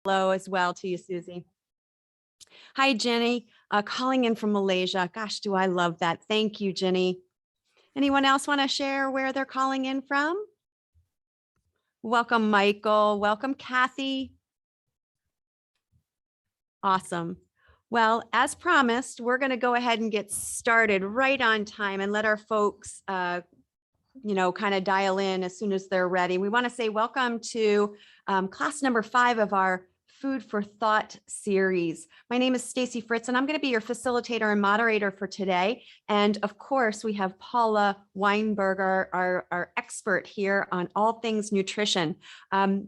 Hello as well to you, Susie. Hi, Jenny, calling in from Malaysia. Gosh, do I love that. Thank you, Jenny. Anyone else want to share where they're calling in from? Welcome, Michael. Welcome, Kathy. Awesome. Well, as promised, we're going to go ahead and get started right on time and let our folks, kind of dial in as soon as they're ready. We want to say welcome to class number 5 of our Food for Thought series. My name is Stacy Fritz, and I'm going to be your facilitator and moderator for today. And of course, we have Paula Weinberger, our expert here on all things nutrition.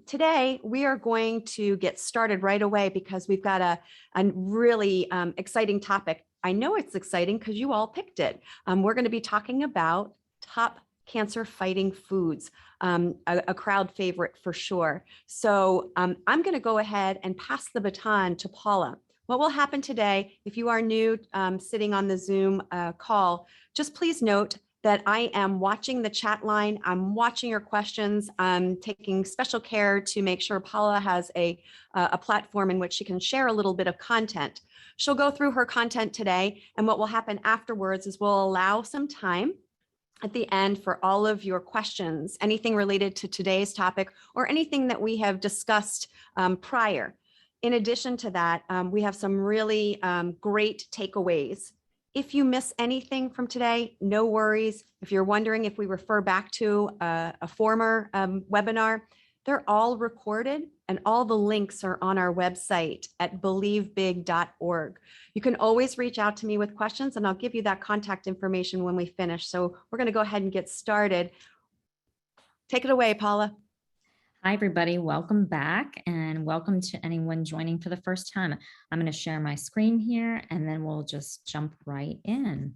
Today, we are going to get started right away because we've got a really exciting topic. I know it's exciting because you all picked it. We're going to be talking about top cancer fighting foods, a crowd favorite for sure. So I'm going to go ahead and pass the baton to Paula. What will happen today, if you are new sitting on the Zoom call, just please note that I am watching the chat line. I'm watching your questions. I'm taking special care to make sure Paula has a platform in which she can share a little bit of content. She'll go through her content today, and what will happen afterwards is we'll allow some time at the end for all of your questions, anything related to today's topic or anything that we have discussed prior. In addition to that, we have some really great takeaways. If you miss anything from today, no worries. If you're wondering if we refer back to a former webinar, they're all recorded and all the links are on our website at believebig.org. You can always reach out to me with questions and I'll give you that contact information when we finish. So we're going to go ahead and get started. Take it away, Paula. Hi, everybody. Welcome back and welcome to anyone joining for the first time. I'm going to share my screen here and then we'll just jump right in.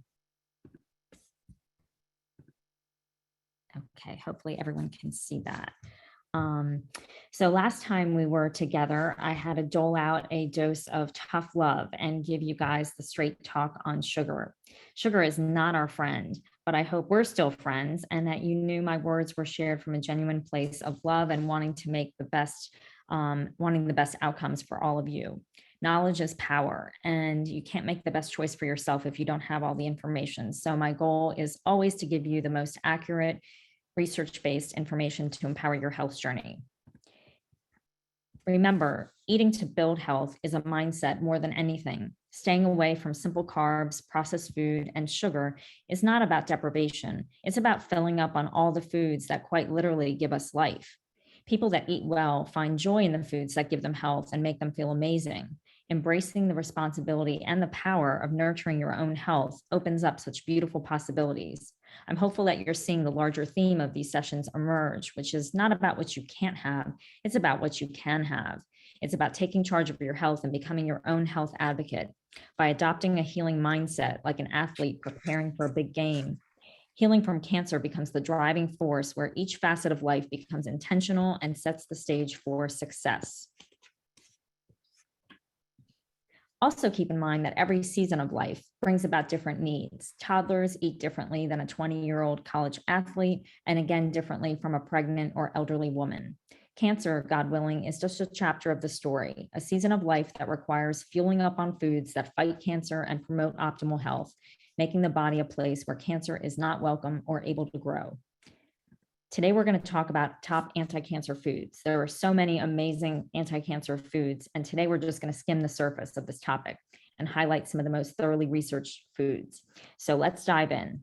Okay, hopefully everyone can see that. So last time we were together, I had to dole out a dose of tough love and give you guys the straight talk on sugar. Sugar is not our friend, but I hope we're still friends and that you knew my words were shared from a genuine place of love and wanting to make the best, wanting the best outcomes for all of you. Knowledge is power, and you can't make the best choice for yourself if you don't have all the information. So my goal is always to give you the most accurate, research-based information to empower your health journey. Remember, eating to build health is a mindset more than anything. Staying away from simple carbs, processed food, and sugar is not about deprivation. It's about filling up on all the foods that quite literally give us life. People that eat well find joy in the foods that give them health and make them feel amazing. Embracing the responsibility and the power of nurturing your own health opens up such beautiful possibilities. I'm hopeful that you're seeing the larger theme of these sessions emerge, which is not about what you can't have, it's about what you can have. It's about taking charge of your health and becoming your own health advocate. By adopting a healing mindset, like an athlete preparing for a big game, healing from cancer becomes the driving force where each facet of life becomes intentional and sets the stage for success. Also keep in mind that every season of life brings about different needs. Toddlers eat differently than a 20-year-old college athlete, and again, differently from a pregnant or elderly woman. Cancer, God willing, is just a chapter of the story, a season of life that requires fueling up on foods that fight cancer and promote optimal health, making the body a place where cancer is not welcome or able to grow. Today, we're going to talk about top anti-cancer foods. There are so many amazing anti-cancer foods, and today we're just going to skim the surface of this topic and highlight some of the most thoroughly researched foods. So let's dive in.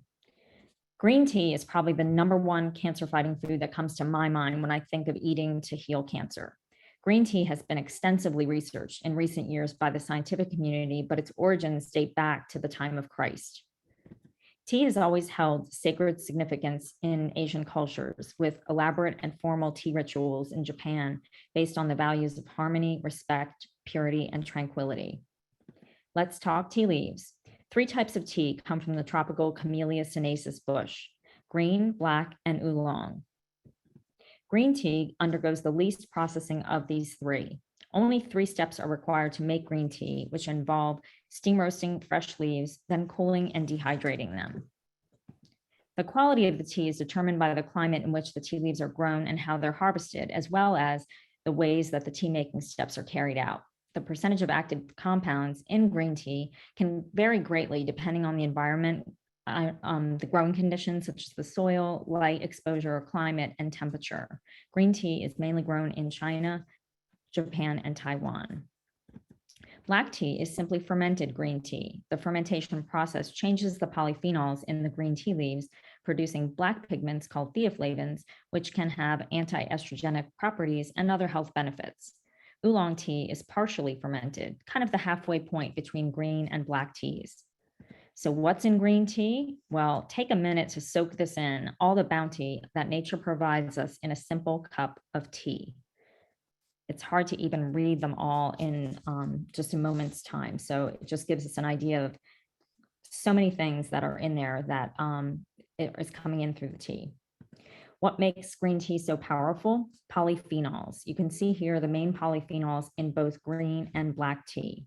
Green tea is probably the #1 cancer-fighting food that comes to my mind when I think of eating to heal cancer. Green tea has been extensively researched in recent years by the scientific community, but its origins date back to the time of Christ. Tea has always held sacred significance in Asian cultures, with elaborate and formal tea rituals in Japan based on the values of harmony, respect, purity, and tranquility. Let's talk tea leaves. 3 types of tea come from the tropical Camellia sinensis bush: green, black, and oolong. Green tea undergoes the least processing of these 3. Only 3 steps are required to make green tea, which involve steam roasting fresh leaves, then cooling and dehydrating them. The quality of the tea is determined by the climate in which the tea leaves are grown and how they're harvested, as well as the ways that the tea making steps are carried out. The percentage of active compounds in green tea can vary greatly depending on the environment, the growing conditions such as the soil, light exposure, climate, and temperature. Green tea is mainly grown in China, Japan, and Taiwan. Black tea is simply fermented green tea. The fermentation process changes the polyphenols in the green tea leaves, producing black pigments called theaflavins, which can have anti-estrogenic properties and other health benefits. Oolong tea is partially fermented, kind of the halfway point between green and black teas. So what's in green tea? Well, take a minute to soak this in, all the bounty that nature provides us in a simple cup of tea. It's hard to even read them all in just a moment's time. So it just gives us an idea of so many things that are in there that it is coming in through the tea. What makes green tea so powerful? Polyphenols. You can see here the main polyphenols in both green and black tea.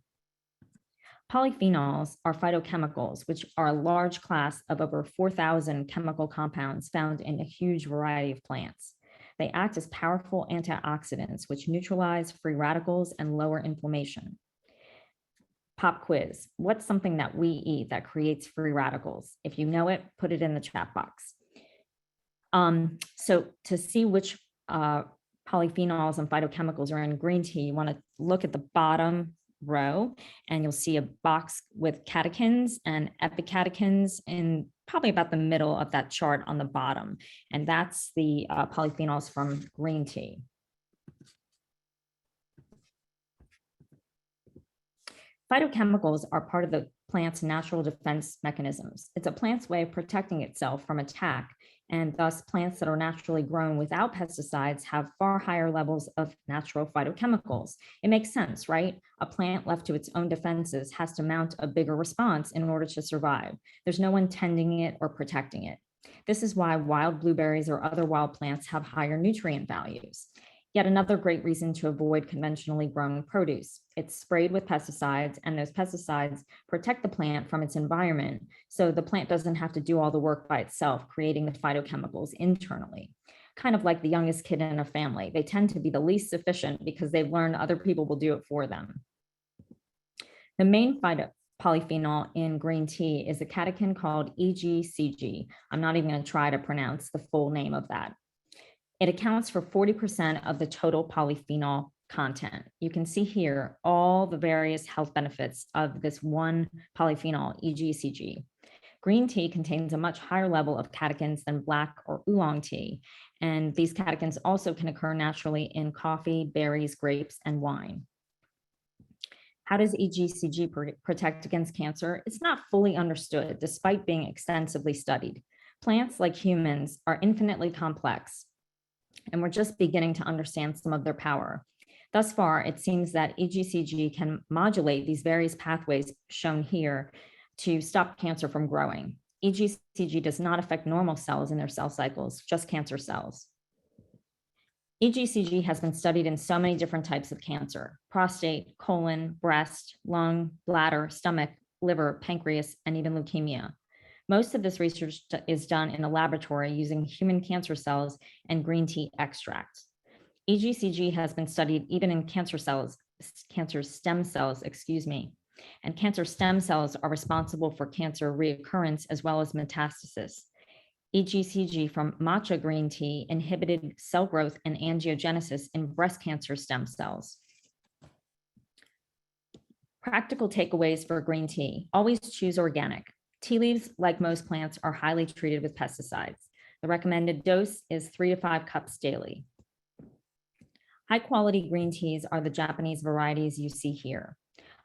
Polyphenols are phytochemicals, which are a large class of over 4,000 chemical compounds found in a huge variety of plants. They act as powerful antioxidants, which neutralize free radicals and lower inflammation. Pop quiz. What's something that we eat that creates free radicals? If you know it, put it in the chat box. So to see which polyphenols and phytochemicals are in green tea, you want to look at the bottom row and you'll see a box with catechins and epicatechins in probably about the middle of that chart on the bottom. And that's the polyphenols from green tea. Phytochemicals are part of the plant's natural defense mechanisms. It's a plant's way of protecting itself from attack, and thus plants that are naturally grown without pesticides have far higher levels of natural phytochemicals. It makes sense, right? A plant left to its own defenses has to mount a bigger response in order to survive. There's no one tending it or protecting it. This is why wild blueberries or other wild plants have higher nutrient values. Yet another great reason to avoid conventionally grown produce. It's sprayed with pesticides, and those pesticides protect the plant from its environment, so the plant doesn't have to do all the work by itself, creating the phytochemicals internally. Kind of like the youngest kid in a family. They tend to be the least efficient because they've learned other people will do it for them. The main polyphenol in green tea is a catechin called EGCG. I'm not even going to try to pronounce the full name of that. It accounts for 40% of the total polyphenol content. You can see here all the various health benefits of this one polyphenol, EGCG. Green tea contains a much higher level of catechins than black or oolong tea, and these catechins also can occur naturally in coffee, berries, grapes, and wine. How does EGCG protect against cancer? It's not fully understood, despite being extensively studied. Plants, like humans, are infinitely complex, and we're just beginning to understand some of their power. Thus far, it seems that EGCG can modulate these various pathways shown here to stop cancer from growing. EGCG does not affect normal cells in their cell cycles, just cancer cells. EGCG has been studied in so many different types of cancer: prostate, colon, breast, lung, bladder, stomach, liver, pancreas, and even leukemia. Most of this research is done in a laboratory using human cancer cells and green tea extracts. EGCG has been studied even in cancer stem cells, and cancer stem cells are responsible for cancer reoccurrence as well as metastasis. EGCG from matcha green tea inhibited cell growth and angiogenesis in breast cancer stem cells. Practical takeaways for green tea: always choose organic. Tea leaves, like most plants, are highly treated with pesticides. The recommended dose is 3 to 5 cups daily. High quality green teas are the Japanese varieties you see here.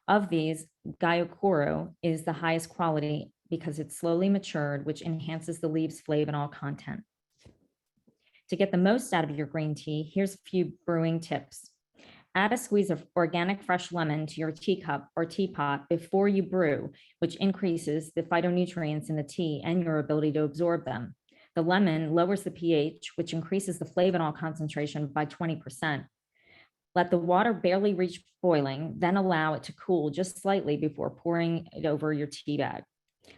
Of these, Gyokuro is the highest quality because it's slowly matured, which enhances the leaves' flavanol content. To get the most out of your green tea, here's a few brewing tips. Add a squeeze of organic fresh lemon to your teacup or teapot before you brew, which increases the phytonutrients in the tea and your ability to absorb them. The lemon lowers the pH, which increases the flavanol concentration by 20%. Let the water barely reach boiling, then allow it to cool just slightly before pouring it over your tea bag.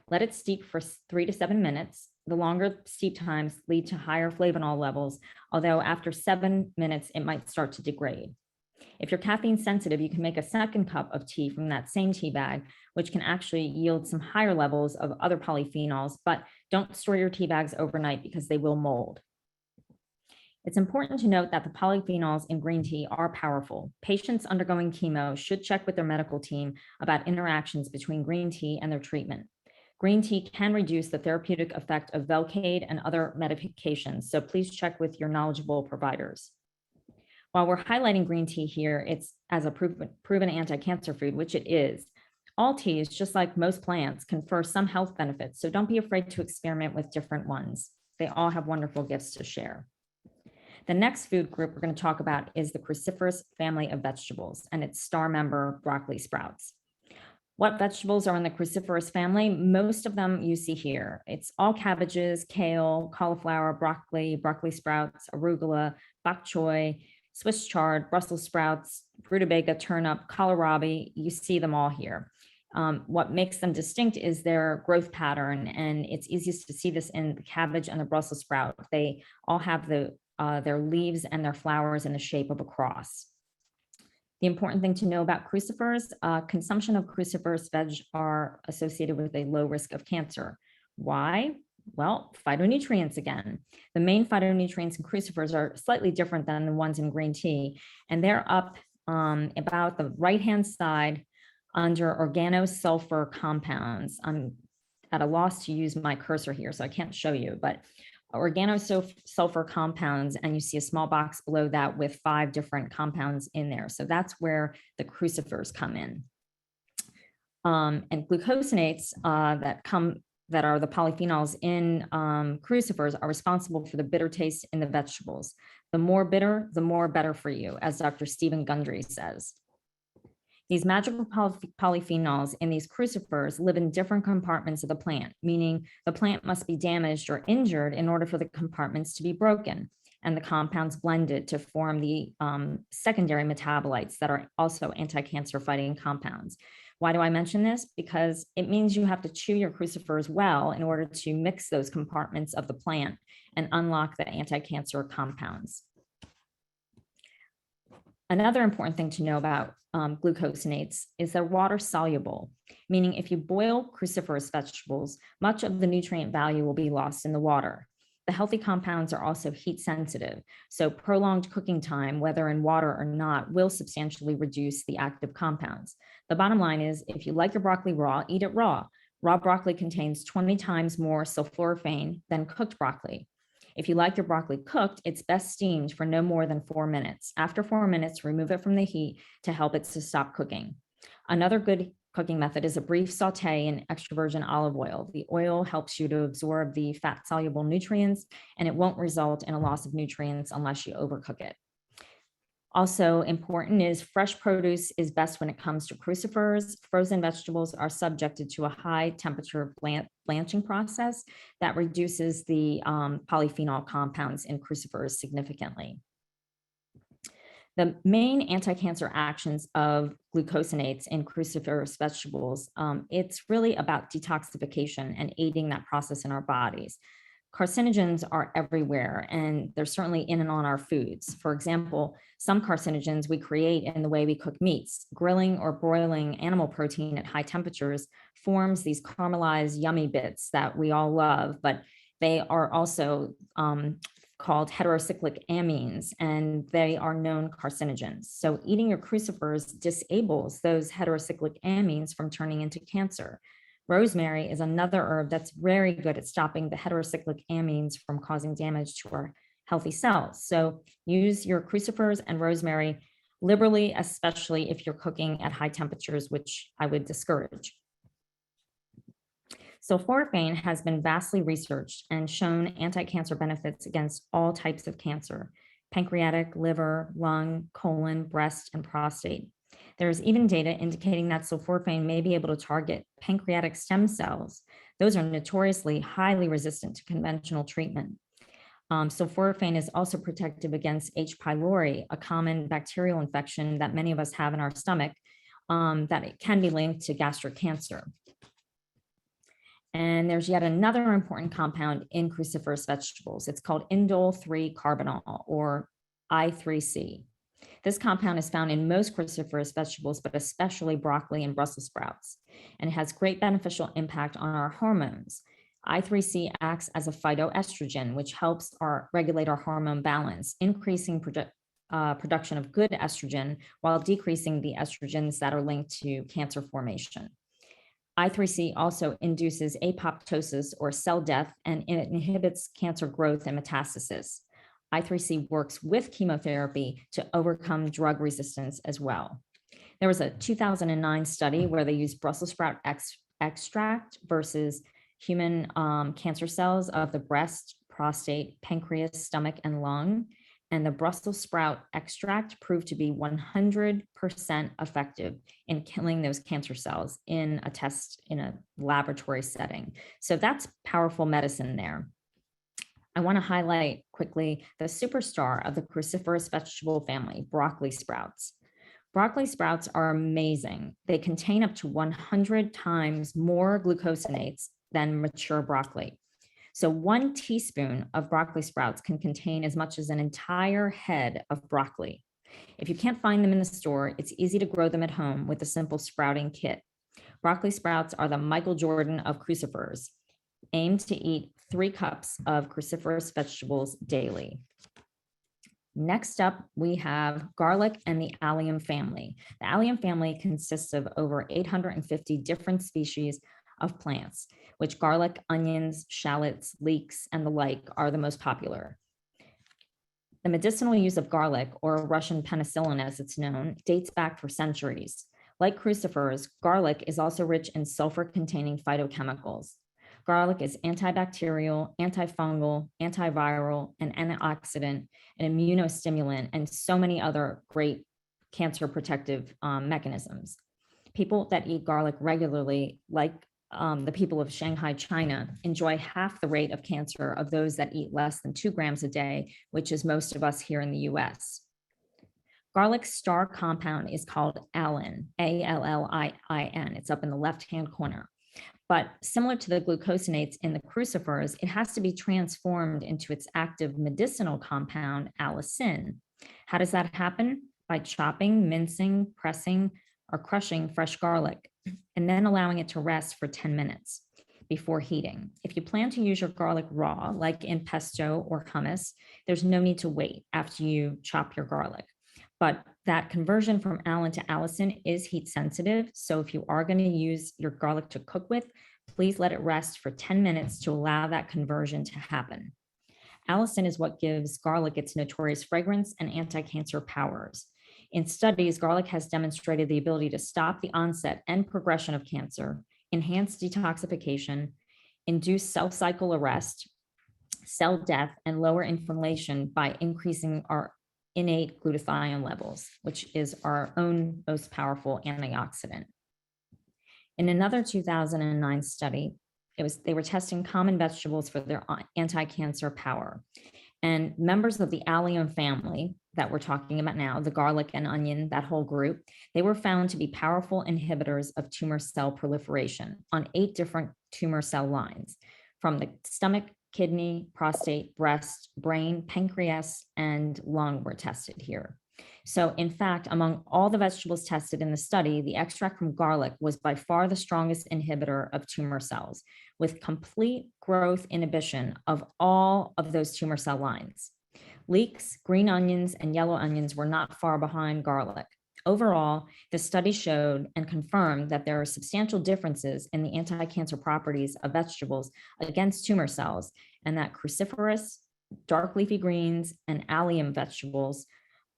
Let it steep for 3 to 7 minutes, The longer steep times lead to higher flavonol levels, although after 7 minutes, it might start to degrade. If you're caffeine sensitive, you can make a second cup of tea from that same tea bag, which can actually yield some higher levels of other polyphenols, but don't store your tea bags overnight because they will mold. It's important to note that the polyphenols in green tea are powerful. Patients undergoing chemo should check with their medical team about interactions between green tea and their treatment. Green tea can reduce the therapeutic effect of Velcade and other medications, so please check with your knowledgeable providers. While we're highlighting green tea here, it's as a proven anti-cancer food, which it is. All teas, just like most plants, confer some health benefits, so don't be afraid to experiment with different ones. They all have wonderful gifts to share. The next food group we're going to talk about is the cruciferous family of vegetables and its star member, broccoli sprouts. What vegetables are in the cruciferous family? Most of them you see here. It's all cabbages, kale, cauliflower, broccoli, broccoli sprouts, arugula, bok choy, Swiss chard, Brussels sprouts, rutabaga, turnip, kohlrabi. You see them all here. What makes them distinct is their growth pattern, and it's easiest to see this in the cabbage and the Brussels sprout. They all have their leaves and their flowers in the shape of a cross. The important thing to know about crucifers, consumption of cruciferous veg are associated with a low risk of cancer. Why? Well, phytonutrients again. The main phytonutrients in crucifers are slightly different than the ones in green tea, and they're up about the right-hand side under organosulfur compounds. I'm at a loss to use my cursor here, so I can't show you, but organosulfur compounds, and you see a small box below that with 5 different compounds in there. So that's where the crucifers come in. And glucosinates that are the polyphenols in crucifers are responsible for the bitter taste in the vegetables. The more bitter, the more better for you, as Dr. Stephen Gundry says. These magical polyphenols in these crucifers live in different compartments of the plant, meaning the plant must be damaged or injured in order for the compartments to be broken, and the compounds blended to form the secondary metabolites that are also anti-cancer fighting compounds. Why do I mention this? Because it means you have to chew your crucifers well in order to mix those compartments of the plant and unlock the anti-cancer compounds. Another important thing to know about glucosinates is they're water soluble, meaning if you boil cruciferous vegetables, much of the nutrient value will be lost in the water. The healthy compounds are also heat sensitive, so prolonged cooking time, whether in water or not, will substantially reduce the active compounds. The bottom line is, if you like your broccoli raw, eat it raw. Raw broccoli contains 20 times more sulforaphane than cooked broccoli. If you like your broccoli cooked, it's best steamed for no more than 4 minutes. After 4 minutes, remove it from the heat to help it to stop cooking. Another good cooking method is a brief saute in extra virgin olive oil. The oil helps you to absorb the fat-soluble nutrients, and it won't result in a loss of nutrients unless you overcook it. Also important is fresh produce is best when it comes to crucifers. Frozen vegetables are subjected to a high temperature blanching process that reduces the polyphenol compounds in crucifers significantly. The main anti-cancer actions of glucosinates in cruciferous vegetables, it's really about detoxification and aiding that process in our bodies. Carcinogens are everywhere, and they're certainly in and on our foods. For example, some carcinogens we create in the way we cook meats. Grilling or broiling animal protein at high temperatures forms these caramelized, yummy bits that we all love, but they are also called heterocyclic amines, and they are known carcinogens. So eating your crucifers disables those heterocyclic amines from turning into cancer. Rosemary is another herb that's very good at stopping the heterocyclic amines from causing damage to our healthy cells. So use your crucifers and rosemary liberally, especially if you're cooking at high temperatures, which I would discourage. Sulforaphane has been vastly researched and shown anti-cancer benefits against all types of cancer: pancreatic, liver, lung, colon, breast, and prostate. There's even data indicating that sulforaphane may be able to target pancreatic stem cells. Those are notoriously highly resistant to conventional treatment. Sulforaphane is also protective against H. pylori, a common bacterial infection that many of us have in our stomach, that it can be linked to gastric cancer. And there's yet another important compound in cruciferous vegetables. It's called indole 3-carbinol, or I3C. This compound is found in most cruciferous vegetables, but especially broccoli and Brussels sprouts, and it has great beneficial impact on our hormones. I3C acts as a phytoestrogen, which helps regulate our hormone balance, increasing production of good estrogen while decreasing the estrogens that are linked to cancer formation. I3C also induces apoptosis, or cell death, and it inhibits cancer growth and metastasis. I3C works with chemotherapy to overcome drug resistance as well. There was a 2009 study where they used Brussels sprout extract versus human cancer cells of the breast, prostate, pancreas, stomach, and lung. And the Brussels sprout extract proved to be 100% effective in killing those cancer cells in a test in a laboratory setting. So that's powerful medicine there. I want to highlight quickly the superstar of the cruciferous vegetable family, broccoli sprouts. Broccoli sprouts are amazing. They contain up to 100 times more glucosinates than mature broccoli. So 1 teaspoon of broccoli sprouts can contain as much as an entire head of broccoli. If you can't find them in the store, it's easy to grow them at home with a simple sprouting kit. Broccoli sprouts are the Michael Jordan of crucifers. Aim to eat 3 cups of cruciferous vegetables daily. Next up, we have garlic and the allium family. The allium family consists of over 850 different species of plants, which garlic, onions, shallots, leeks, and the like are the most popular. The medicinal use of garlic, or Russian penicillin as it's known, dates back for centuries. Like crucifers, garlic is also rich in sulfur-containing phytochemicals. Garlic is antibacterial, antifungal, antiviral, an antioxidant, an immunostimulant, and so many other great cancer protective mechanisms. People that eat garlic regularly, like the people of Shanghai, China, enjoy half the rate of cancer of those that eat less than 2 grams a day, which is most of us here in the US. Garlic's star compound is called allin, A-L-L-I-N. It's up in the left-hand corner. But similar to the glucosinates in the crucifers, it has to be transformed into its active medicinal compound, allicin. How does that happen? By chopping, mincing, pressing, or crushing fresh garlic, and then allowing it to rest for 10 minutes before heating. If you plan to use your garlic raw, like in pesto or hummus, there's no need to wait after you chop your garlic. But that conversion from allin to allicin is heat sensitive. So if you are going to use your garlic to cook with, please let it rest for 10 minutes to allow that conversion to happen. Allicin is what gives garlic its notorious fragrance and anti-cancer powers. In studies, garlic has demonstrated the ability to stop the onset and progression of cancer, enhance detoxification, induce cell cycle arrest, cell death, and lower inflammation by increasing our innate glutathione levels, which is our own most powerful antioxidant. In another 2009 study, they were testing common vegetables for their anti-cancer power. And members of the allium family that we're talking about now, the garlic and onion, that whole group, they were found to be powerful inhibitors of tumor cell proliferation on 8 different tumor cell lines, from the stomach, kidney, prostate, breast, brain, pancreas, and lung were tested here. So in fact, among all the vegetables tested in the study, the extract from garlic was by far the strongest inhibitor of tumor cells, with complete growth inhibition of all of those tumor cell lines. Leeks, green onions, and yellow onions were not far behind garlic. Overall, the study showed and confirmed that there are substantial differences in the anti-cancer properties of vegetables against tumor cells, and that cruciferous, dark leafy greens, and allium vegetables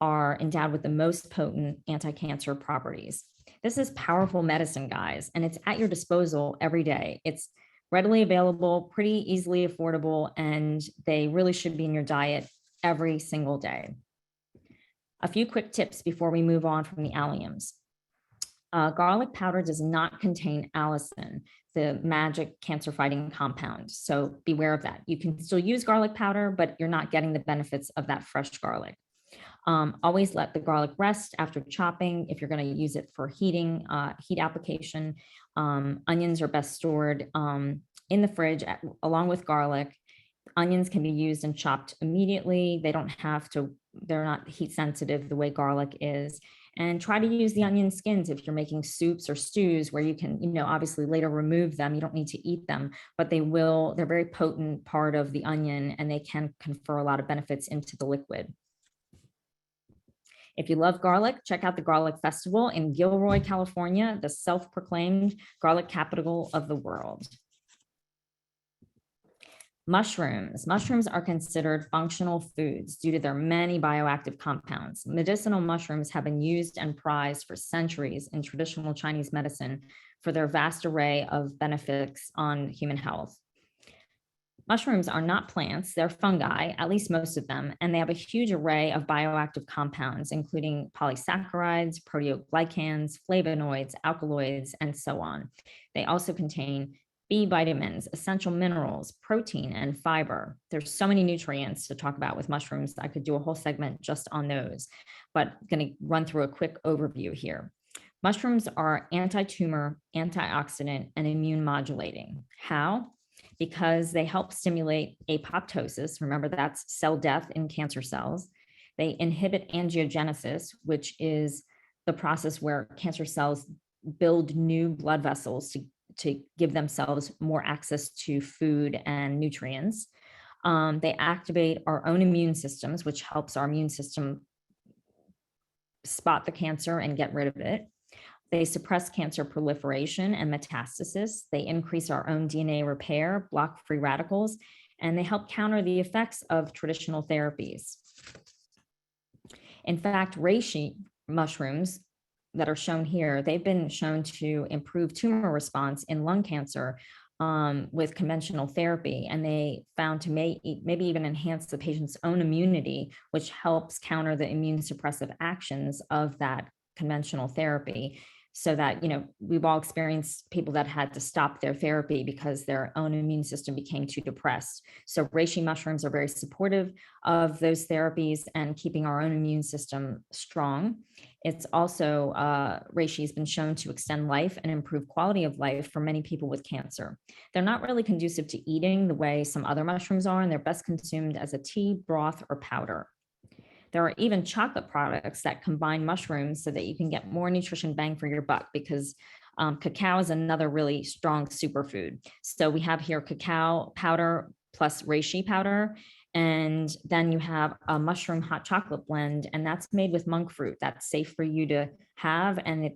are endowed with the most potent anti-cancer properties. This is powerful medicine, guys, and it's at your disposal every day. It's readily available, pretty easily affordable, and they really should be in your diet every single day. A few quick tips before we move on from the alliums. Garlic powder does not contain allicin, the magic cancer-fighting compound. So beware of that. You can still use garlic powder, but you're not getting the benefits of that fresh garlic. Always let the garlic rest after chopping if you're going to use it for heating, heat application. Onions are best stored in the fridge along with garlic. Onions can be used and chopped immediately. They don't have to, they're not heat sensitive the way garlic is. And try to use the onion skins if you're making soups or stews where you can, obviously later remove them. You don't need to eat them, but they're very potent part of the onion and they can confer a lot of benefits into the liquid. If you love garlic, check out the Garlic Festival in Gilroy, California, the self-proclaimed garlic capital of the world. Mushrooms. Mushrooms are considered functional foods due to their many bioactive compounds. Medicinal mushrooms have been used and prized for centuries in traditional Chinese medicine for their vast array of benefits on human health. Mushrooms are not plants, they're fungi, at least most of them, and they have a huge array of bioactive compounds, including polysaccharides, proteoglycans, flavonoids, alkaloids, and so on. They also contain B vitamins, essential minerals, protein, and fiber. There's so many nutrients to talk about with mushrooms. I could do a whole segment just on those, but I'm going to run through a quick overview here. Mushrooms are anti-tumor, antioxidant, and immune modulating. How? Because they help stimulate apoptosis. Remember, that's cell death in cancer cells. They inhibit angiogenesis, which is the process where cancer cells build new blood vessels to give themselves more access to food and nutrients. They activate our own immune systems, which helps our immune system spot the cancer and get rid of it. They suppress cancer proliferation and metastasis. They increase our own DNA repair, block free radicals, and they help counter the effects of traditional therapies. In fact, reishi mushrooms that are shown here, they've been shown to improve tumor response in lung cancer with conventional therapy. And they found to maybe even enhance the patient's own immunity, which helps counter the immune suppressive actions of that conventional therapy. So that, we've all experienced people that had to stop their therapy because their own immune system became too depressed. So reishi mushrooms are very supportive of those therapies and keeping our own immune system strong. It's also, reishi has been shown to extend life and improve quality of life for many people with cancer. They're not really conducive to eating the way some other mushrooms are, and they're best consumed as a tea, broth, or powder. There are even chocolate products that combine mushrooms so that you can get more nutrition bang for your buck, because cacao is another really strong superfood. So we have here cacao powder plus reishi powder, and then you have a mushroom hot chocolate blend, and that's made with monk fruit. That's safe for you to have, and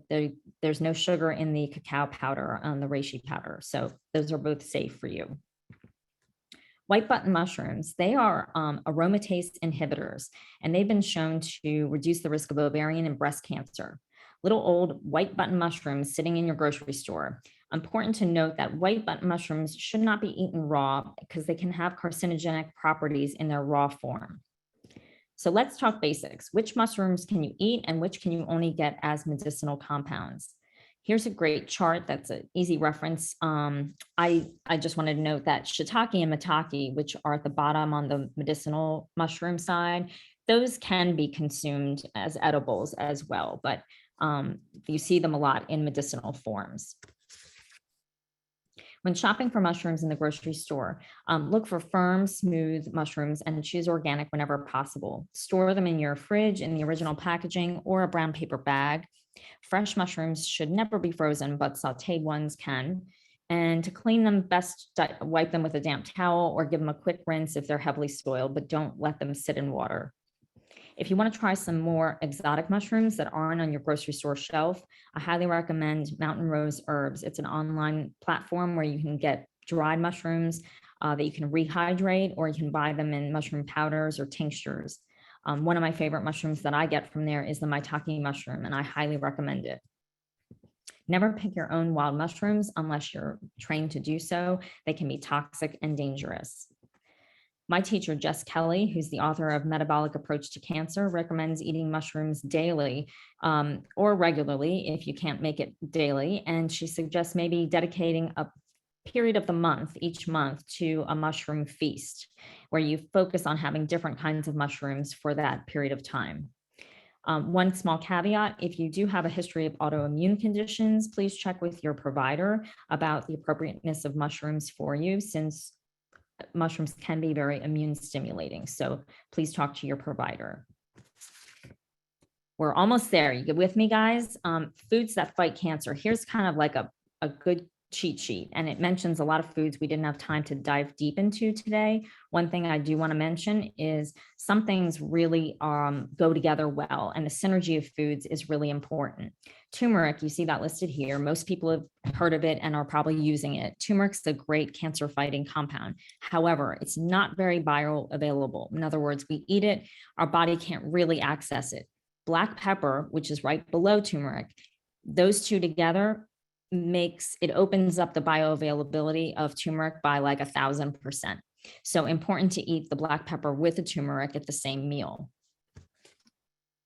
there's no sugar in the cacao powder on the reishi powder. So those are both safe for you. White button mushrooms, they are aromatase inhibitors, and they've been shown to reduce the risk of ovarian and breast cancer. Little old white button mushrooms sitting in your grocery store. Important to note that white button mushrooms should not be eaten raw because they can have carcinogenic properties in their raw form. So let's talk basics. Which mushrooms can you eat and which can you only get as medicinal compounds? Here's a great chart that's an easy reference. I just wanted to note that shiitake and maitake, which are at the bottom on the medicinal mushroom side, those can be consumed as edibles as well, but you see them a lot in medicinal forms. When shopping for mushrooms in the grocery store, look for firm, smooth mushrooms and choose organic whenever possible. Store them in your fridge in the original packaging or a brown paper bag. Fresh mushrooms should never be frozen, but sauteed ones can. And to clean them, best wipe them with a damp towel or give them a quick rinse if they're heavily soiled, but don't let them sit in water. If you want to try some more exotic mushrooms that aren't on your grocery store shelf, I highly recommend Mountain Rose Herbs. It's an online platform where you can get dried mushrooms that you can rehydrate, or you can buy them in mushroom powders or tinctures. One of my favorite mushrooms that I get from there is the maitake mushroom, and I highly recommend it. Never pick your own wild mushrooms unless you're trained to do so. They can be toxic and dangerous. My teacher, Jess Kelly, who's the author of Metabolic Approach to Cancer, recommends eating mushrooms daily or regularly if you can't make it daily. And she suggests maybe dedicating a period of the month, each month, to a mushroom feast where you focus on having different kinds of mushrooms for that period of time. One small caveat, if you do have a history of autoimmune conditions, please check with your provider about the appropriateness of mushrooms for you, since mushrooms can be very immune stimulating. So please talk to your provider. We're almost there. You get with me, guys? Foods that fight cancer. Here's kind of like a good cheat sheet, and it mentions a lot of foods we didn't have time to dive deep into today. One thing I do want to mention is some things really go together well, and the synergy of foods is really important. Turmeric, you see that listed here. Most people have heard of it and are probably using it. Turmeric's a great cancer fighting compound. However, it's not very bioavailable. In other words, we eat it, our body can't really access it. Black pepper, which is right below turmeric, those two together opens up the bioavailability of turmeric by like 1,000%. So important to eat the black pepper with the turmeric at the same meal.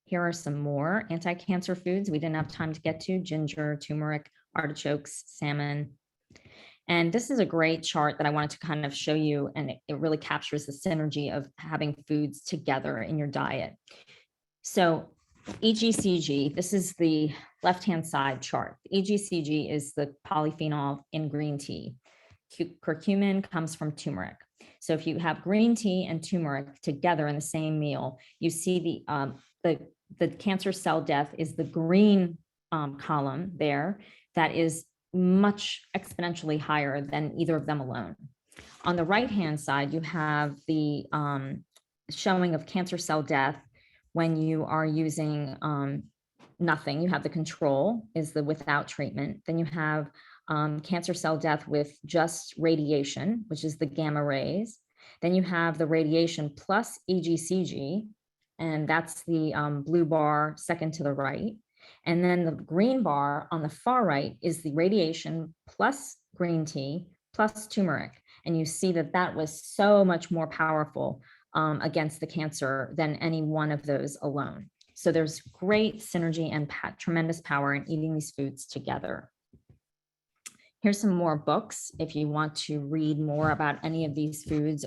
Here are some more anti-cancer foods we didn't have time to get to: ginger, turmeric, artichokes, salmon. And this is a great chart that I wanted to kind of show you, and it really captures the synergy of having foods together in your diet. So EGCG, this is the left-hand side chart. EGCG is the polyphenol in green tea. Curcumin comes from turmeric. So if you have green tea and turmeric together in the same meal, you see the cancer cell death is the green column there. That is much exponentially higher than either of them alone. On the right-hand side, you have the showing of cancer cell death when you are using nothing. You have the control is the without treatment. Then you have cancer cell death with just radiation, which is the gamma rays. Then you have the radiation plus EGCG, and that's the blue bar second to the right. And then the green bar on the far right is the radiation plus green tea plus turmeric. And you see that that was so much more powerful against the cancer than any one of those alone. So there's great synergy and tremendous power in eating these foods together. Here's some more books if you want to read more about any of these foods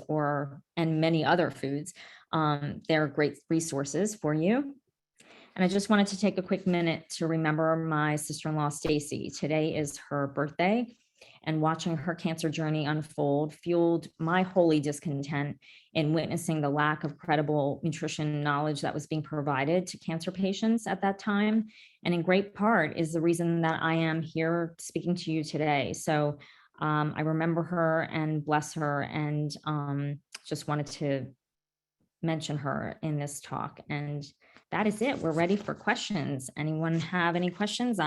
and many other foods. They're great resources for you. And I just wanted to take a quick minute to remember my sister-in-law, Stacy. Today is her birthday, and watching her cancer journey unfold fueled my holy discontent in witnessing the lack of credible nutrition knowledge that was being provided to cancer patients at that time. And in great part is the reason that I am here speaking to you today. So I remember her and bless her, and just wanted to mention her in this talk. And that is it. We're ready for questions. Anyone have any questions?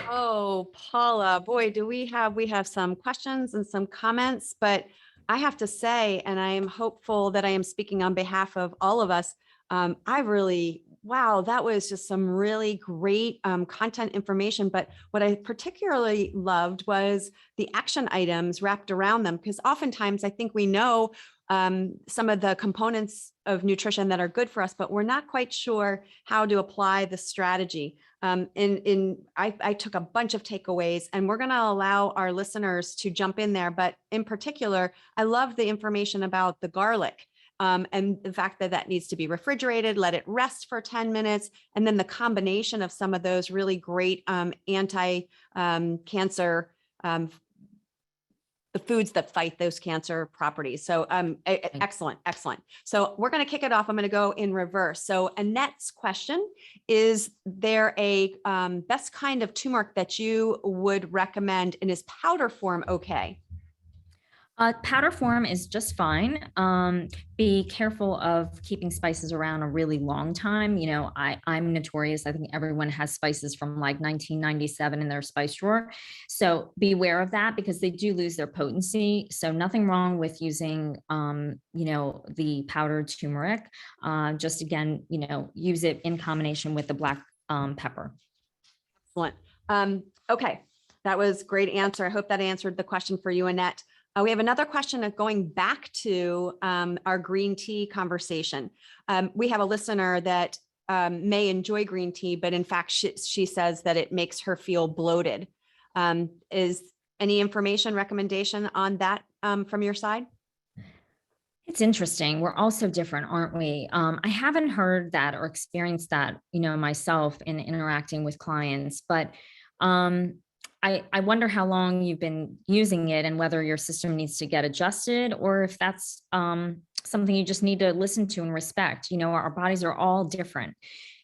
Oh, Paula, boy, do we have some questions and some comments, but I have to say, and I am hopeful that I am speaking on behalf of all of us. Wow, that was just some really great content information. But what I particularly loved was the action items wrapped around them, because oftentimes I think we know some of the components of nutrition that are good for us, but we're not quite sure how to apply the strategy. I took a bunch of takeaways, and we're going to allow our listeners to jump in there. But in particular, I love the information about the garlic and the fact that that needs to be refrigerated, let it rest for 10 minutes, and then the combination of some of those really great anti-cancer the foods that fight those cancer properties. So excellent, excellent. So we're going to kick it off. I'm going to go in reverse. So Annette's question, is there a best kind of turmeric that you would recommend, and is powder form okay? Powder form is just fine. Be careful of keeping spices around a really long time. You know, I'm notorious. I think everyone has spices from like 1997 in their spice drawer. So beware of that, because they do lose their potency. So nothing wrong with using, the powdered turmeric. Just again, use it in combination with the black pepper. Excellent. Okay. That was a great answer. I hope that answered the question for you, Annette. We have another question of going back to our green tea conversation. We have a listener that may enjoy green tea, but in fact, she says that it makes her feel bloated. Is any information, recommendation on that from your side? It's interesting. We're all so different, aren't we? I haven't heard that or experienced that, myself in interacting with clients, but I wonder how long you've been using it and whether your system needs to get adjusted or if that's something you just need to listen to and respect. Our bodies are all different.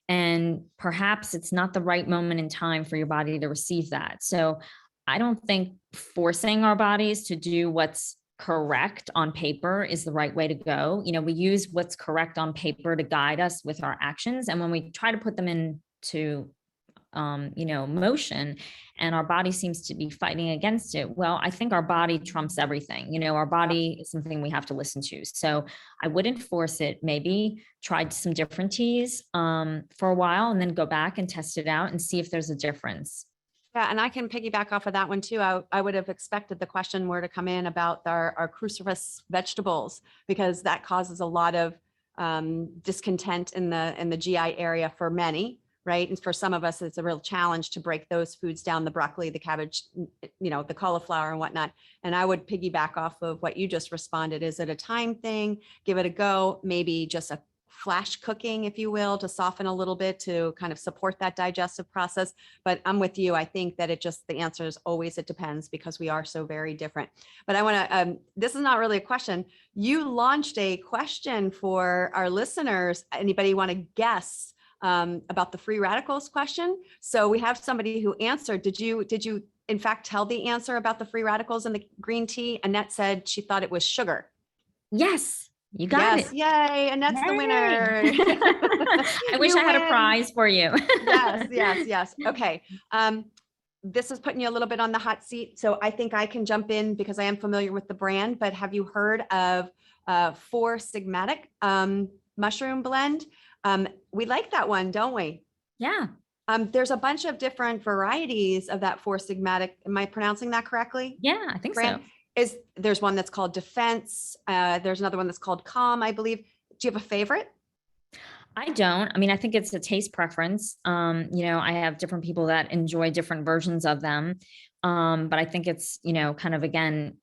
And perhaps it's not the right moment in time for your body to receive that. So I don't think forcing our bodies to do what's correct on paper is the right way to go. We use what's correct on paper to guide us with our actions. And when we try to put them into motion and our body seems to be fighting against it, well, I think our body trumps everything. Our body is something we have to listen to. So I wouldn't force it. Maybe try some different teas for a while and then go back and test it out and see if there's a difference. Yeah, and I can piggyback off of that one too. I would have expected the question were to come in about our cruciferous vegetables, because that causes a lot of discontent in the GI area for many, right? And for some of us, it's a real challenge to break those foods down: the broccoli, the cabbage, the cauliflower and whatnot. And I would piggyback off of what you just responded. Is it a time thing? Give it a go. Maybe just a flash cooking, if you will, to soften a little bit to kind of support that digestive process. But I'm with you. I think that the answer is always, it depends, because we are so very different. But I want to, this is not really a question. You launched a question for our listeners. Anybody want to guess about the free radicals question? So we have somebody who answered. Did you in fact tell the answer about the free radicals in the green tea? Annette said she thought it was sugar. Yes. You got it. Yay. And that's the winner. I wish I had a prize for you. Yes. Okay. This is putting you a little bit on the hot seat. So I think I can jump in because I am familiar with the brand, but have you heard of 4-Sigmatic mushroom blend? We like that one, don't we? Yeah. There's a bunch of different varieties of that 4-Sigmatic. Am I pronouncing that correctly? Yeah, I think brand? So. There's one that's called Defense. There's another one that's called Calm, I believe. Do you have a favorite? I don't. I mean, I think it's a taste preference. I have different people that enjoy different versions of them. But I think it's, kind of, again,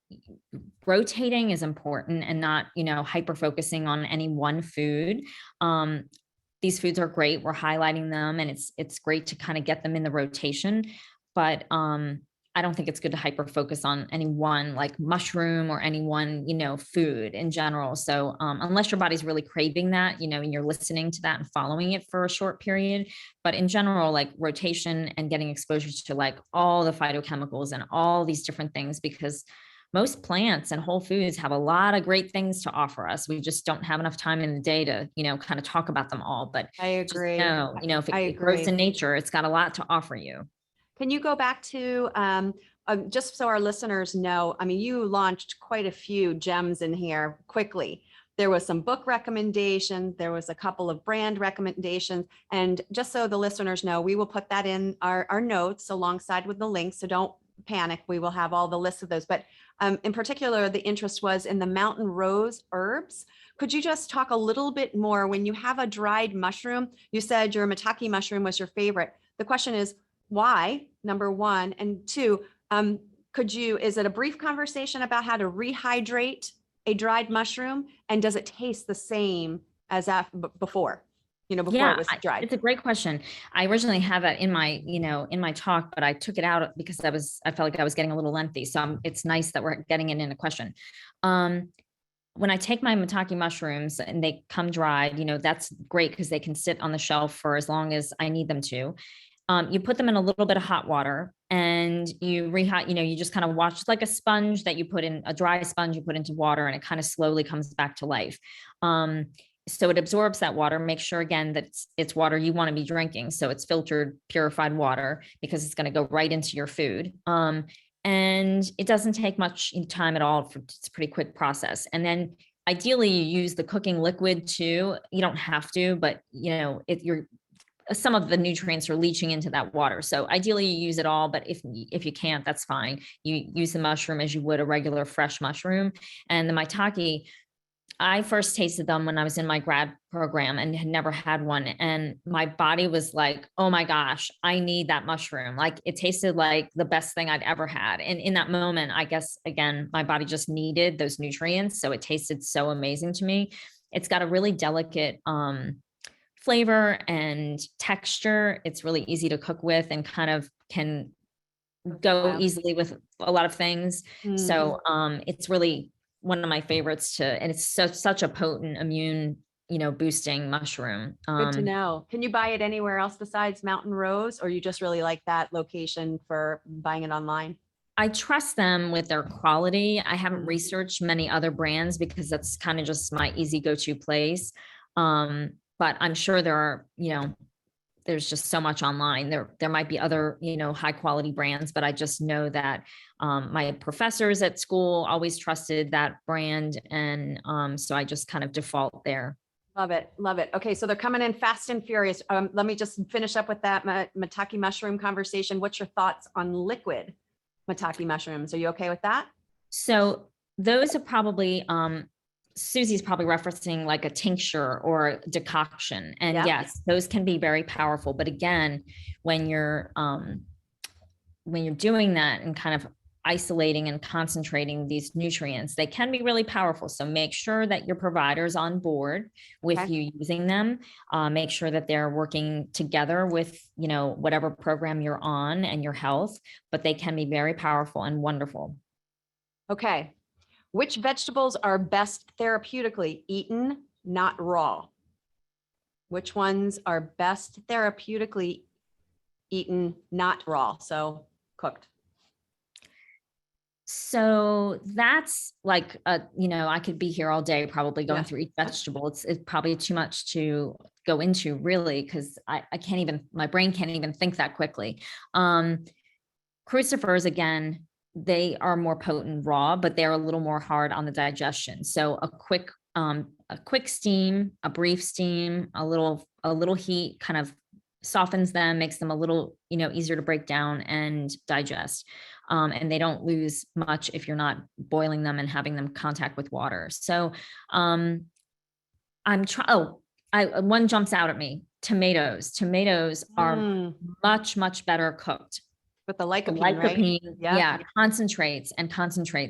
rotating is important and not, hyper focusing on any one food. These foods are great. We're highlighting them and it's great to kind of get them in the rotation. But I don't think it's good to hyper focus on any one, like mushroom or any one, food in general. So unless your body's really craving that, and you're listening to that and following it for a short period, but in general, like rotation and getting exposure to like all the phytochemicals and all these different things, because most plants and whole foods have a lot of great things to offer us. We just don't have enough time in the day to, kind of talk about them all. But I agree. If it grows in nature, it's got a lot to offer you. Can you go back to, just so our listeners know, I mean, you launched quite a few gems in here quickly. There was some book recommendations. There was a couple of brand recommendations. And just so the listeners know, we will put that in our notes alongside with the links. So don't panic. We will have all the lists of those. But in particular, the interest was in the mountain rose herbs. Could you just talk a little bit more? When you have a dried mushroom, you said your maitake mushroom was your favorite. The question is, why, number one, and two, is it a brief conversation about how to rehydrate a dried mushroom, and does it taste the same as before, before it was dried? It's a great question. I originally had that in my, in my talk, but I took it out because I felt like I was getting a little lengthy. So it's nice that we're getting it in a question. When I take my maitake mushrooms and they come dried, that's great because they can sit on the shelf for as long as I need them to. You put them in a little bit of hot water and you you just kind of watch like a sponge that you put in, a dry sponge you put into water, and it kind of slowly comes back to life. So it absorbs that water. Make sure again that it's water you want to be drinking. So it's filtered, purified water, because it's going to go right into your food. And it doesn't take much time at all. It's a pretty quick process. And then ideally you use the cooking liquid too. You don't have to, but some of the nutrients are leaching into that water. So ideally you use it all, but if you can't, that's fine. You use the mushroom as you would a regular fresh mushroom. And the maitake, I first tasted them when I was in my grad program and had never had one. And my body was like, oh my gosh, I need that mushroom. Like it tasted like the best thing I'd ever had. And in that moment, I guess, again, my body just needed those nutrients. So it tasted so amazing to me. It's got a really delicate flavor and texture. It's really easy to cook with and kind of can go Wow. easily with a lot of things. Mm, So it's really one of my favorites and it's such a potent immune, boosting mushroom. good to know. Can you buy it anywhere else besides Mountain Rose, or you just really like that location for buying it online? I trust them with their quality. I haven't researched many other brands because that's kind of just my easy go-to place. But I'm sure there are, there's just so much online. There might be other, high quality brands, but I just know that my professors at school always trusted that brand. And so I just kind of default there. Love it. Love it. Okay. So they're coming in fast and furious. Let me just finish up with that maitake mushroom conversation. What's your thoughts on liquid maitake mushrooms? Are you okay with that? So those are probably, Susie's probably referencing like a tincture or a decoction. And Yep. yes, those can be very powerful. But again, when you're doing that and kind of isolating and concentrating these nutrients, they can be really powerful. So make sure that your provider's on board with Okay. you using them. Make sure that they're working together with, whatever program you're on and your health, but they can be very powerful and wonderful. Okay. Which vegetables are best therapeutically eaten, not raw? Which ones are best therapeutically eaten, not raw? So cooked. So that's like, I could be here all day probably going Yeah. through each vegetable. It's probably too much to go into really, because I can't even, my brain can't even think that quickly. Cruciferous, again, they are more potent raw, but they're a little more hard on the digestion. So a quick steam, a brief steam, a little heat kind of softens them, makes them a little, easier to break down and digest. And they don't lose much if you're not boiling them and having them contact with water. So one jumps out at me. Tomatoes are much, much better cooked. With the lycopene, right? Yeah, concentrates.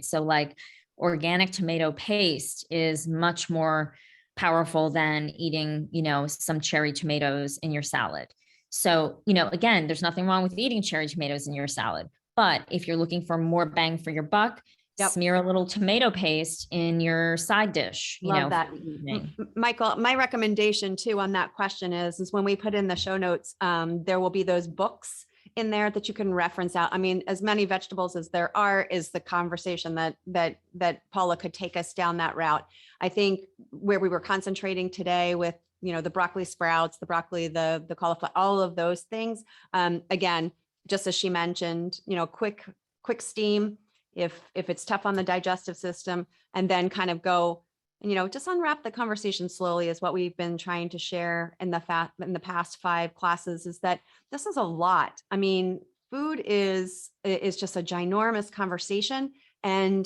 So like organic tomato paste is much more powerful than eating, some cherry tomatoes in your salad. So, again, there's nothing wrong with eating cherry tomatoes in your salad. But if you're looking for more bang for your buck, Yep. smear a little tomato paste in your side dish. Love that. For the evening. Michael, my recommendation too on that question is when we put in the show notes, there will be those books in there that you can reference out. I mean, as many vegetables as there are is the conversation that Paula could take us down that route. I think where we were concentrating today with, the broccoli sprouts, the broccoli, the cauliflower, all of those things. Again, just as she mentioned, quick steam if it's tough on the digestive system, and then kind of go, just unwrap the conversation slowly is what we've been trying to share in the past 5 classes, is that this is a lot. I mean, food is just a ginormous conversation, and,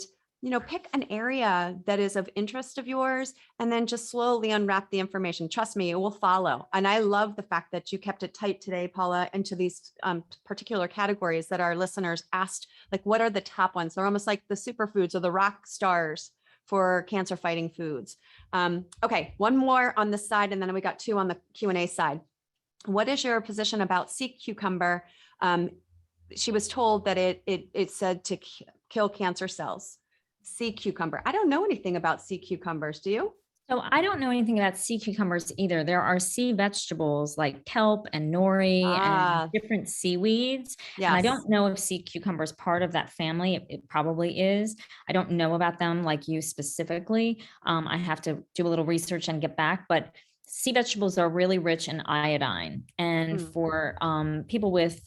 pick an area that is of interest of yours and then just slowly unwrap the information. Trust me, it will follow. And I love the fact that you kept it tight today, Paula, into these particular categories that our listeners asked, like, what are the top ones? They're almost like the superfoods or the rock stars for cancer fighting foods. Okay, one more on this side, and then we got 2 on the Q&A side. What is your position about sea cucumber? She was told that it said to kill cancer cells. Sea cucumber. I don't know anything about sea cucumbers. Do you? So I don't know anything about sea cucumbers either. There are sea vegetables like kelp and nori and different seaweeds. Yes. And I don't know if sea cucumber is part of that family. It probably is. I don't know about them like you specifically. I have to do a little research and get back, but sea vegetables are really rich in iodine. And for people with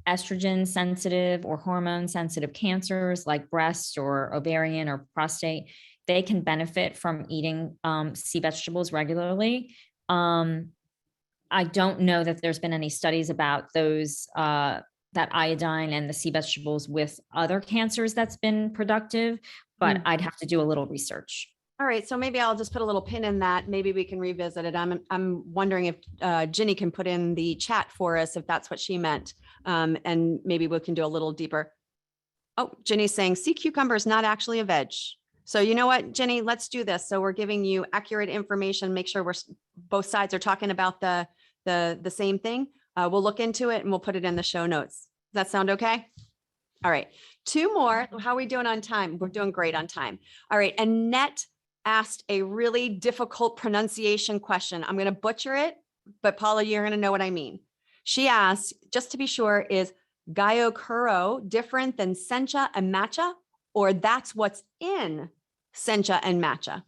estrogen sensitive or hormone sensitive cancers like breast or ovarian or prostate, they can benefit from eating sea vegetables regularly. I don't know that there's been any studies about those, that iodine and the sea vegetables with other cancers that's been productive, but I'd have to do a little research. All right, so maybe I'll just put a little pin in that. Maybe we can revisit it. I'm wondering if Ginny can put in the chat for us if that's what she meant, and maybe we can do a little deeper. Oh, Ginny's saying sea cucumber is not actually a veg. So you know what, Jenny, let's do this. So we're giving you accurate information. Make sure both sides are talking about the same thing. We'll look into it and we'll put it in the show notes. Does that sound okay? All right, 2 more. How are we doing on time? We're doing great on time. All right, Annette asked a really difficult pronunciation question. I'm going to butcher it, but Paula, you're going to know what I mean. She asked, just to be sure, is Gyokuro different than sencha and matcha, or that's what's in sencha and matcha?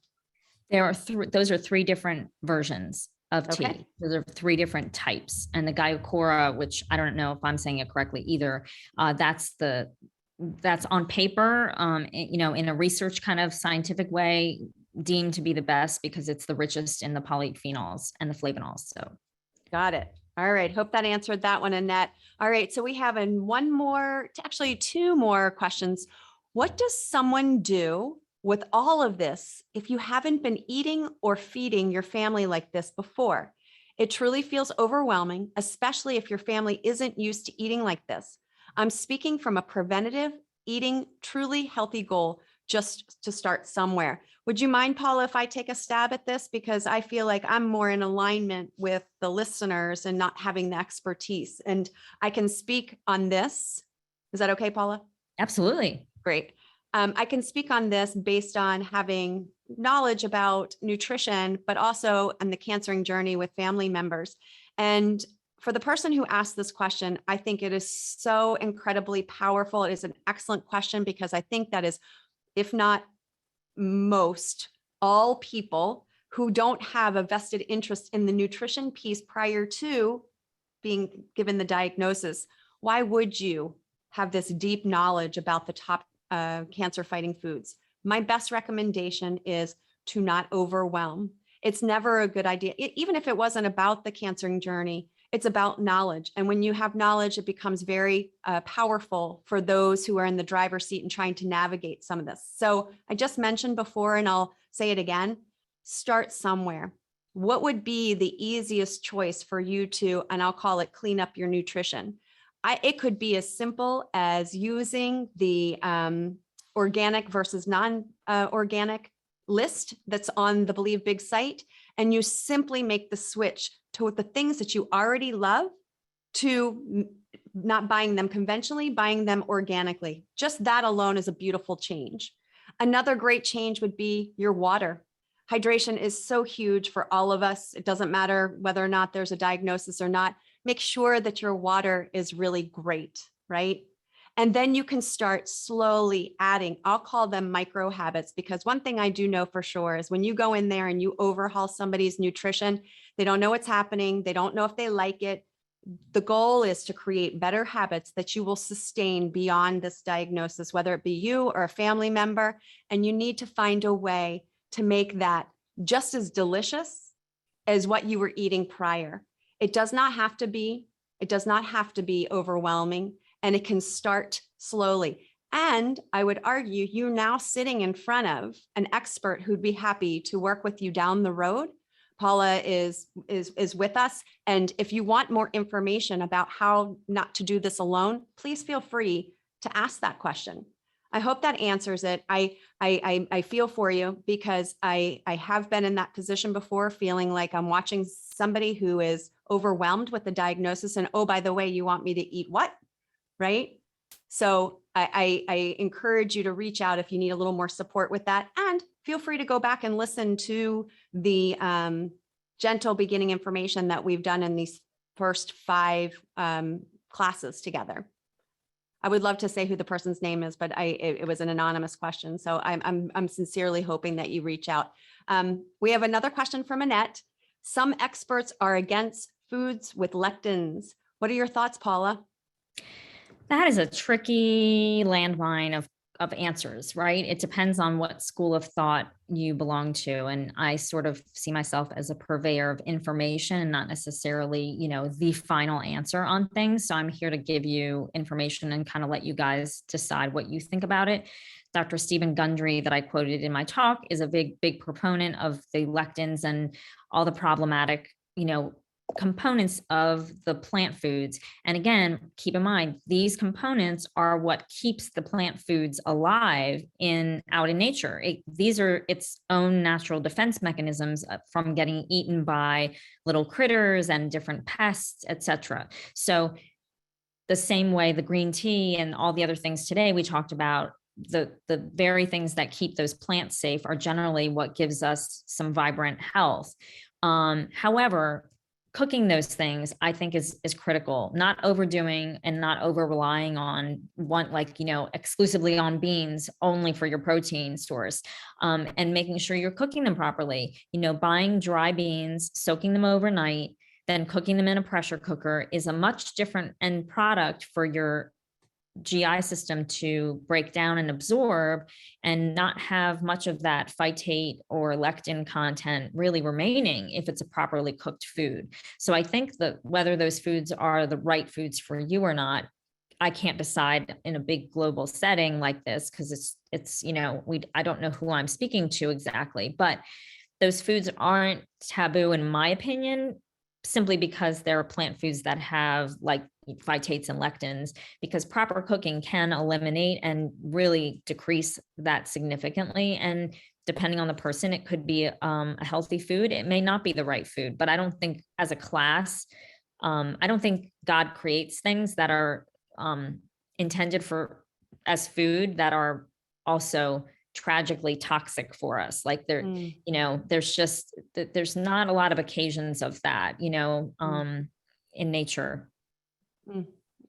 Those are 3 different versions of tea. Okay. Those are 3 different types. And the Gyokura, which I don't know if I'm saying it correctly either, that's on paper, in a research kind of scientific way, deemed to be the best because it's the richest in the polyphenols and the flavonols. So got it. All right. Hope that answered that one, Annette. All right. So we have actually 2 more questions. What does someone do with all of this if you haven't been eating or feeding your family like this before? It truly feels overwhelming, especially if your family isn't used to eating like this. I'm speaking from a preventative, eating, truly healthy goal, just to start somewhere. Would you mind, Paula, if I take a stab at this? Because I feel like I'm more in alignment with the listeners and not having the expertise. And I can speak on this. Is that okay, Paula? absolutely. Great. I can speak on this based on having knowledge about nutrition, but also on the cancering journey with family members. And for the person who asked this question, I think it is so incredibly powerful. It is an excellent question because I think that is, if not most, all people who don't have a vested interest in the nutrition piece prior to being given the diagnosis. Why would you have this deep knowledge about the top cancer fighting foods? My best recommendation is to not overwhelm. It's never a good idea. Even if it wasn't about the cancering journey, it's about knowledge. And when you have knowledge, it becomes very powerful for those who are in the driver's seat and trying to navigate some of this. So I just mentioned before, and I'll say it again, start somewhere. What would be the easiest choice for you to, and I'll call it, clean up your nutrition? It could be as simple as using the organic versus non-organic list that's on the Believe Big site, and you simply make the switch to the things that you already love to not buying them conventionally, buying them organically. Just that alone is a beautiful change. Another great change would be your water. Hydration is so huge for all of us. It doesn't matter whether or not there's a diagnosis or not. Make sure that your water is really great, right? And then you can start slowly adding, I'll call them micro habits, because one thing I do know for sure is when you go in there and you overhaul somebody's nutrition, they don't know what's happening. They don't know if they like it. The goal is to create better habits that you will sustain beyond this diagnosis, whether it be you or a family member. And you need to find a way to make that just as delicious as what you were eating prior. It does not have to be overwhelming, and it can start slowly. And I would argue you're now sitting in front of an expert who'd be happy to work with you down the road. Paula is with us. And if you want more information about how not to do this alone, please feel free to ask that question. I hope that answers it. I feel for you because I have been in that position before, feeling like I'm watching somebody who is overwhelmed with the diagnosis. And oh, by the way, you want me to eat what? Right? So I encourage you to reach out if you need a little more support with that. And feel free to go back and listen to the gentle beginning information that we've done in these first 5 classes together. I would love to say who the person's name is, but it was an anonymous question. So I'm sincerely hoping that you reach out. We have another question from Annette. Some experts are against foods with lectins. What are your thoughts, Paula? That is a tricky landmine of answers, right? It depends on what school of thought you belong to. And I sort of see myself as a purveyor of information and not necessarily, the final answer on things. So I'm here to give you information and kind of let you guys decide what you think about it. Dr. Stephen Gundry that I quoted in my talk is a big proponent of the lectins and all the problematic, components of the plant foods. And again, keep in mind, these components are what keeps the plant foods alive out in nature. These are its own natural defense mechanisms from getting eaten by little critters and different pests, etc. So the same way the green tea and all the other things today we talked about, the very things that keep those plants safe are generally what gives us some vibrant health. However, cooking those things, I think is critical, not overdoing and not over relying on exclusively on beans only for your protein source, and making sure you're cooking them properly. Buying dry beans, soaking them overnight, then cooking them in a pressure cooker is a much different end product for your GI system to break down and absorb and not have much of that phytate or lectin content really remaining if it's a properly cooked food. So I think that whether those foods are the right foods for you or not, I can't decide in a big global setting like this, because I don't know who I'm speaking to exactly, but those foods aren't taboo in my opinion, simply because there are plant foods that have like phytates and lectins, because proper cooking can eliminate and really decrease that significantly. And depending on the person, it could be a healthy food. It may not be the right food, but I don't think as a class, I don't think God creates things that are intended for as food that are also tragically toxic for us. Like there's not a lot of occasions of that, in nature.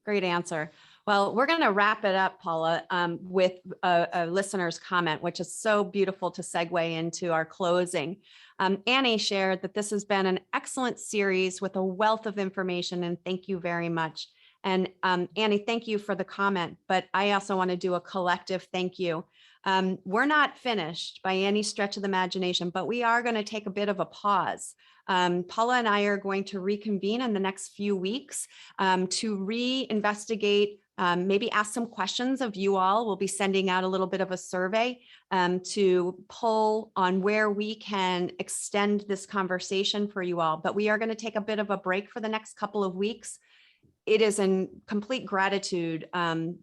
Great answer. Well, we're going to wrap it up, Paula, with a listener's comment, which is so beautiful to segue into our closing. Annie shared that this has been an excellent series with a wealth of information, and thank you very much. And Annie, thank you for the comment, but I also want to do a collective thank you. We're not finished by any stretch of the imagination, but we are going to take a bit of a pause. Paula and I are going to reconvene in the next few weeks to reinvestigate, maybe ask some questions of you all. We'll be sending out a little bit of a survey to pull on where we can extend this conversation for you all. But we are going to take a bit of a break for the next couple of weeks. It is in complete gratitude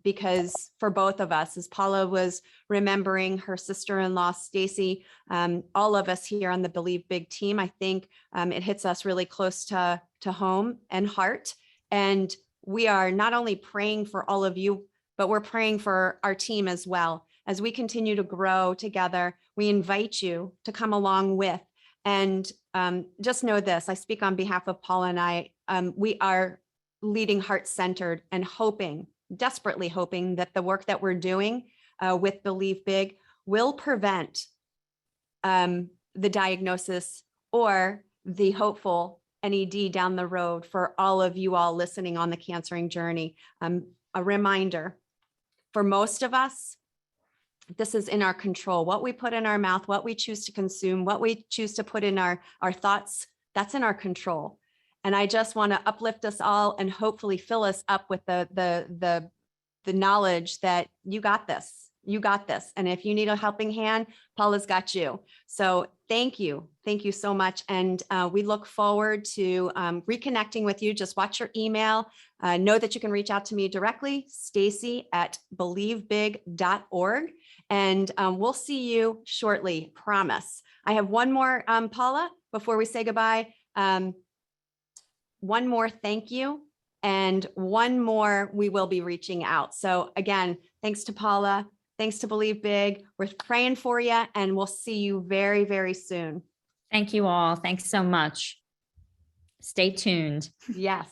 because for both of us, as Paula was remembering her sister-in-law, Stacy, all of us here on the Believe Big team, I think it hits us really close to home and heart. And we are not only praying for all of you, but we're praying for our team as well. As we continue to grow together, we invite you to come along with. And just know this, I speak on behalf of Paula and I, we are leading heart-centered and hoping, desperately hoping that the work that we're doing with Believe Big will prevent the diagnosis or the hopeful NED down the road for all of you all listening on the cancering journey. A reminder, for most of us, this is in our control. What we put in our mouth, what we choose to consume, what we choose to put in our thoughts, that's in our control. And I just want to uplift us all and hopefully fill us up with the knowledge that you got this. You got this. And if you need a helping hand, Paula's got you. So thank you. Thank you so much. And we look forward to reconnecting with you. Just watch your email. Know that you can reach out to me directly, stacy@believebig.org. And we'll see you shortly, promise. I have one more, Paula, before we say goodbye. One more thank you, and one more we will be reaching out. So again, thanks to Paula, thanks to Believe Big. We're praying for you, and we'll see you very, very soon. Thank you all. Thanks so much. Stay tuned. Yes.